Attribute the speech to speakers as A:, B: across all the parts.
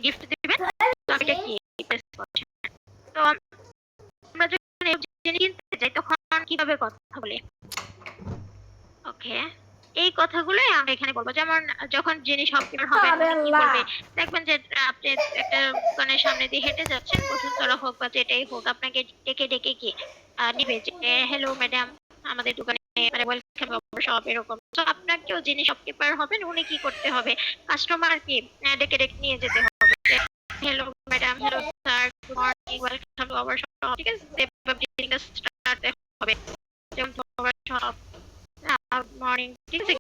A: Gift দিবেন। তো আমি এটা কি প্রেস করছি। তো আমরা যখন জিনিস কিনতে যাই তখন কিভাবে কথা বলি? ওকে, এই কথাগুলোই আমরা এখানে বলবো। যেমন যখন যিনি শপকিপার হবেন উনি কি বলবে, দেখবেন যে আপনি একটা দোকানের সামনে দিয়ে হেঁটে যাচ্ছেন, বসুন্ধরা হোক বা যেটাই হোক, আপনাকে ডেকে ডেকে কি নিবে যে হ্যালো ম্যাডাম, আমাদের দোকানে মানে ওয়েলকাম শপ এরকম। তো আপনাকেও যিনি শপকিপার হবেন উনি কি করতে হবে, কাস্টমার কি ডেকে ডেকে নিয়ে যেতে হবে যে hello madam, hello sir, good morning, welcome to our shop. ঠিক আছে, এভাবে স্টার্ট হবে। যেমন আওয়ার শপ, মর্নিং। ঠিক আছে,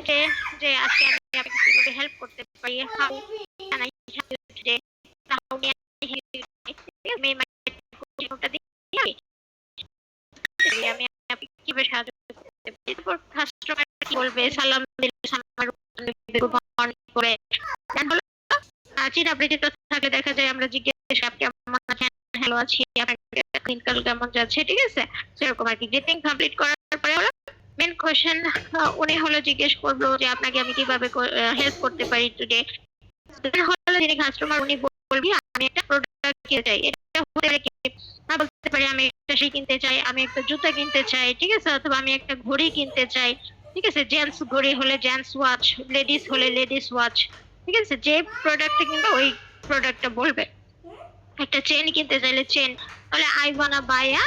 A: যে যে আজকে আমি আপনাকে কিভাবে হেল্প করতে পারি, how can I help you today, how can I help you today, আমি কোডটা দিয়ে আমি আপনাকে কিভাবে সাহায্য করতে পারি। তারপর কাস্টমার কি বলবে, সালাম দিলে সালামের গুড মর্নিং করে দেন হলো। চিনা পরিচিত থাকলে দেখা যায় আমরা জিজ্ঞেস আপনি কেমন আছেন, হ্যালো আছি, আপনার দিনকাল কেমন যাচ্ছে। ঠিক আছে, সেরকম আর কি। গ্রিটিং কমপ্লিট করার পরে হলো মেন কোশ্চেন, উনি হলো জিজ্ঞেস করলো যে আপনাকে আমি কিভাবে হেল্প করতে পারি টুডে। হলো যিনি কাস্টমার উনি বলবি আমি একটা প্রোডাক্ট কিনতে চাই। এটা হতে পারে কি, বলতে পারি আমি একটা শাড়ি কিনতে চাই, আমি একটা জুতা কিনতে চাই। ঠিক আছে, অথবা আমি একটা ঘড়ি কিনতে চাই। ঠিক আছে, জেন্টস ঘড়ি হলে জেন্টস ওয়াচ, লেডিস হলে লেডিস ওয়াচ। ঠিক আছে, যে প্রোডাক্টটা কিনবে ওই প্রোডাক্টটা বলবে। একটা চেন কিনতে চাইলে চেন, তাহলে I wanna buy a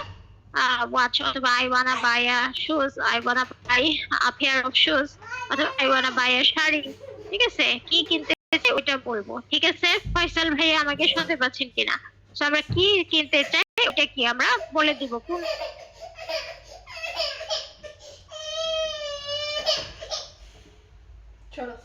A: watch, অথবা I wanna buy a shoes, I wanna buy a pair of shoes, অথবা I wanna buy a sari. ঠিক আছে, কি কিনতে চাই ওইটা বলবো। ঠিক আছে ফয়সাল ভাই, আমাকে শুনতে পাচ্ছেন কিনা? তো আমরা কি কিনতে চাই ওটা কি আমরা বলে দিব। কোন
B: চলো